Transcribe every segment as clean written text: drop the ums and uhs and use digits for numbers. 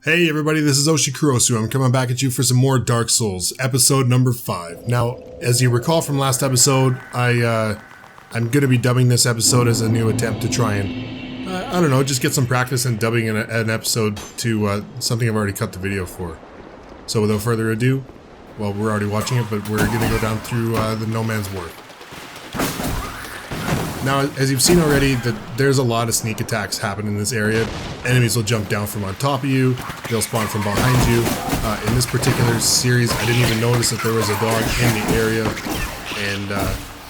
Hey everybody, this is Oshikorosu. I'm coming back at you for some more Dark Souls, episode number 5. Now, as you recall from last episode, I'm going to be dubbing this episode as a new attempt to try and, I don't know, just get some practice in dubbing an episode to something I've already cut the video for. So without further ado, well, we're already watching it, but we're going to go down through the No Man's Wharf. Now, as you've seen already, there's a lot of sneak attacks happen in this area. Enemies will jump down from on top of you, they'll spawn from behind you. In this particular series, I didn't even notice that there was a dog in the area, and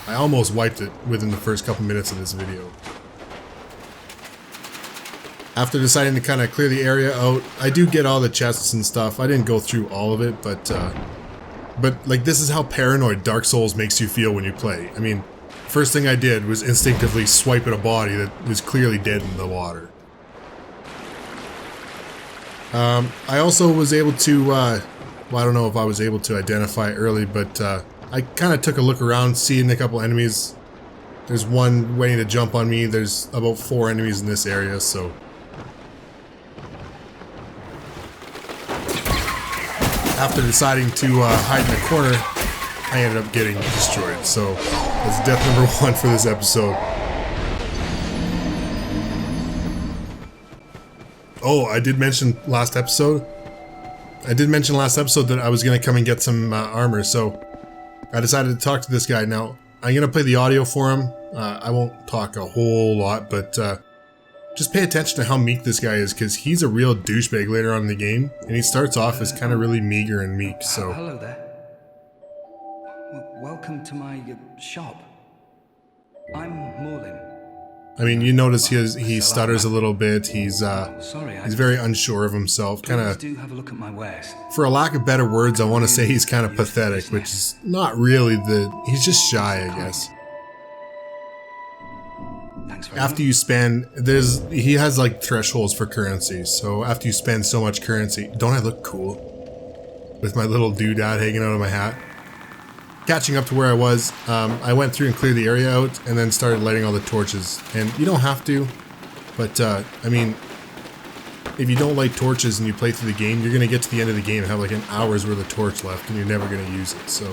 I almost wiped it within the first couple minutes of this video. After deciding to kind of clear the area out, I do get all the chests and stuff. I didn't go through all of it, but like, this is how paranoid Dark Souls makes you feel when you play. I mean, first thing I did was instinctively swipe at a body that was clearly dead in the water. I also was able to, well, I don't know if I was able to identify early, but I kind of took a look around, seeing a couple enemies. There's one waiting to jump on me. There's about 4 enemies in this area, so... After deciding to hide in the corner, I ended up getting destroyed, so that's death number 1 for this episode. Oh, I did mention last episode that I was going to come and get some armor, so I decided to talk to this guy. Now, I'm going to play the audio for him. I won't talk a whole lot, but just pay attention to how meek this guy is, because he's a real douchebag later on in the game, and he starts off as kind of really meager and meek, so... Hello there. Welcome to my shop. I'm Morlin. I mean, you notice he stutters a little bit. He's very unsure of himself. Kind of. Do have a look at my wares. For a lack of better words, I want to say he's kind of pathetic, which is not really he's just shy, I guess. Thanks very after much. you spend, he has like thresholds for currency. So after you spend so much currency, don't I look cool with my little doodad hanging out of my hat? Catching up to where I was, I went through and cleared the area out and then started lighting all the torches. And you don't have to, but I mean, if you don't light torches and you play through the game, you're going to get to the end of the game and have like an hour's worth of torch left and you're never going to use it. So,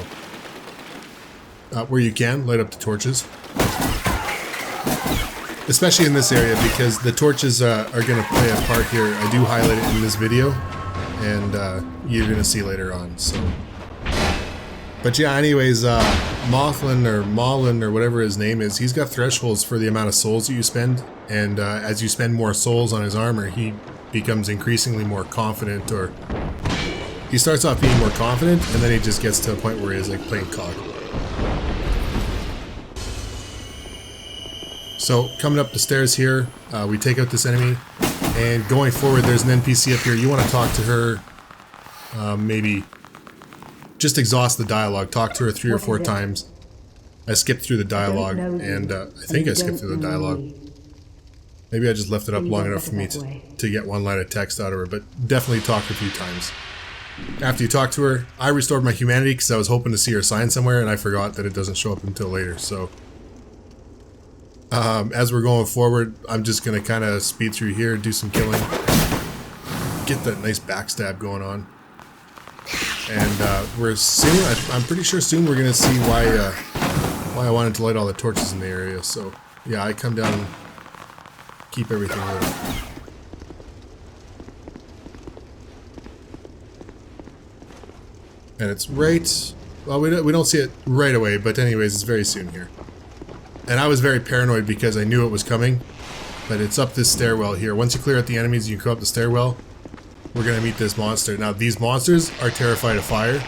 where you can, light up the torches. Especially in this area, because the torches are going to play a part here. I do highlight it in this video, and you're going to see later on, so... But yeah, anyways, Maaan or whatever his name is, he's got thresholds for the amount of souls that you spend, and as you spend more souls on his armor, he becomes increasingly more confident, or he starts off being more confident, and then he just gets to a point where he's like playing cock. So, coming up the stairs here, we take out this enemy, and going forward, there's an NPC up here. You want to talk to her, maybe... Just exhaust the dialogue. Talk to her 3 or 4 times. I skipped through the dialogue, and I think I skipped through the dialogue. Maybe I just left it up long enough for me to get one line of text out of her, but definitely talk a few times. After you talk to her, I restored my humanity because I was hoping to see her sign somewhere, and I forgot that it doesn't show up until later, so... as we're going forward, I'm just going to kind of speed through here, do some killing. Get that nice backstab going on. And we're soon, I'm pretty sure soon we're going to see why I wanted to light all the torches in the area. So yeah, I come down and keep everything lit. And it's right, well, we don't see it right away, but anyways, it's very soon here. And I was very paranoid because I knew it was coming, but it's up this stairwell here. Once you clear out the enemies, you can go up the stairwell. We're going to meet this monster. Now, these monsters are terrified of fire,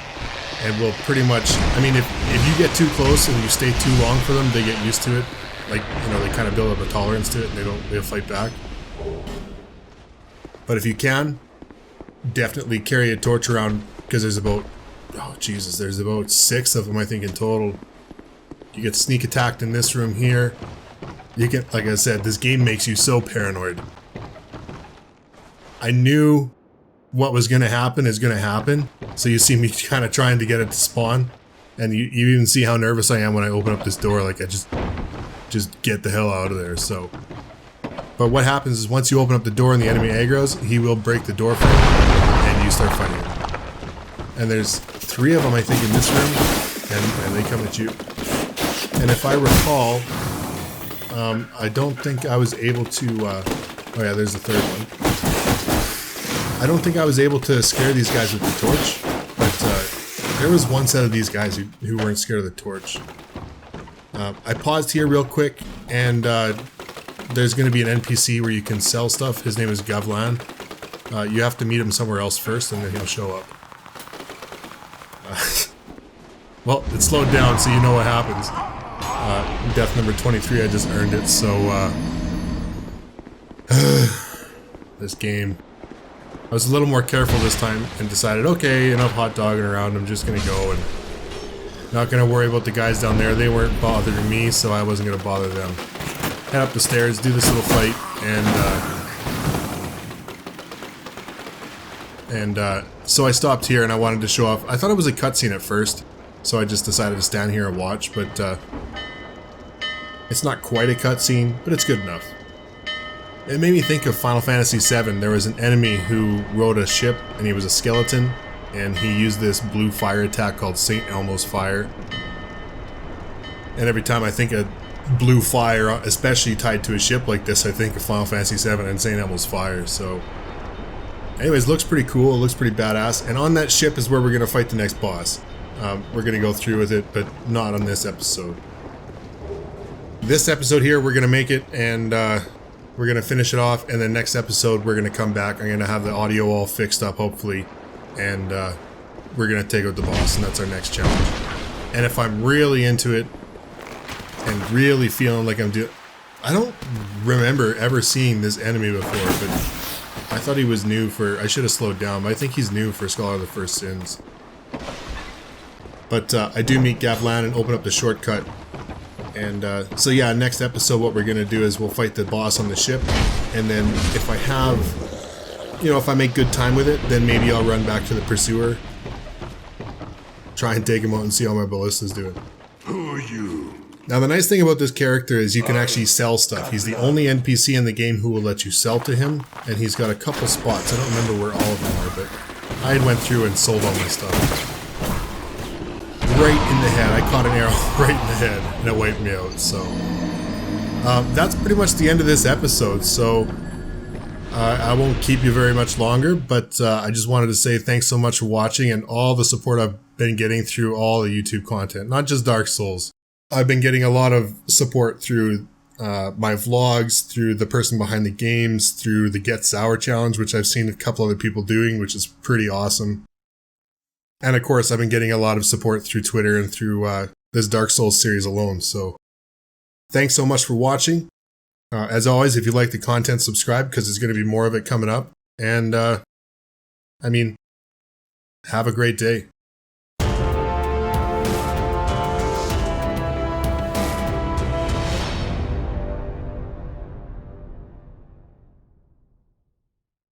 and will pretty much, I mean, if you get too close and you stay too long for them, they get used to it. Like, you know, they kind of build up a tolerance to it, and they'll fight back. But if you can, definitely carry a torch around, because there's about, oh Jesus, there's about 6 of them, I think, in total. You get sneak attacked in this room here. You get, like I said, this game makes you so paranoid. I knew what was going to happen is going to happen. So you see me kind of trying to get it to spawn. And you even see how nervous I am when I open up this door. Like, I just get the hell out of there. So But what happens is once you open up the door and the enemy aggros, he will break the door frame and you start fighting him. And there's 3 of them, I think, in this room, and they come at you. And if I recall, I don't think I was able to, oh yeah, there's the 3rd one. I don't think I was able to scare these guys with the torch, but there was one set of these guys who weren't scared of the torch. I paused here real quick, and there's going to be an NPC where you can sell stuff. His name is Gavlan. You have to meet him somewhere else first, and then he'll show up. Well, it slowed down, so you know what happens. Death number 23, I just earned it, so this game. I was a little more careful this time and decided, okay, enough hot dogging around, I'm just going to go and not going to worry about the guys down there. They weren't bothering me, so I wasn't going to bother them. Head up the stairs, do this little fight, and so I stopped here and I wanted to show off. I thought it was a cutscene at first, so I just decided to stand here and watch, but it's not quite a cutscene, but it's good enough. It made me think of Final Fantasy VII. There was an enemy who rode a ship, and he was a skeleton, and he used this blue fire attack called St. Elmo's Fire. And every time I think of blue fire, especially tied to a ship like this, I think of Final Fantasy VII and St. Elmo's Fire, so... Anyways, looks pretty cool, it looks pretty badass, and on that ship is where we're gonna fight the next boss. We're gonna go through with it, but not on this episode. This episode here, we're gonna make it, and we're gonna finish it off, and then next episode we're gonna come back. I'm gonna have the audio all fixed up, hopefully, and we're gonna take out the boss, and that's our next challenge. And if I'm really into it, and really feeling like I'm doing... I don't remember ever seeing this enemy before, but I thought he was new for... I should have slowed down, but I think he's new for Scholar of the First Sins. But I do meet Gavlan and open up the shortcut. And so yeah, next episode what we're going to do is we'll fight the boss on the ship. And then if I have... You know, if I make good time with it, then maybe I'll run back to the Pursuer. Try and take him out and see how my ballista's doing. Who are you? Now the nice thing about this character is you can actually sell stuff. He's the only NPC in the game who will let you sell to him, and he's got a couple spots. I don't remember where all of them are, but I went through and sold all my stuff. Right in the head. I caught an arrow right in the head, and it wiped me out, so... that's pretty much the end of this episode, so... I won't keep you very much longer, but I just wanted to say thanks so much for watching and all the support I've been getting through all the YouTube content, not just Dark Souls. I've been getting a lot of support through my vlogs, through the person behind the games, through the Get Sour challenge, which I've seen a couple other people doing, which is pretty awesome. And of course, I've been getting a lot of support through Twitter and through this Dark Souls series alone. So thanks so much for watching. As always, if you like the content, subscribe because there's going to be more of it coming up. And I mean, have a great day.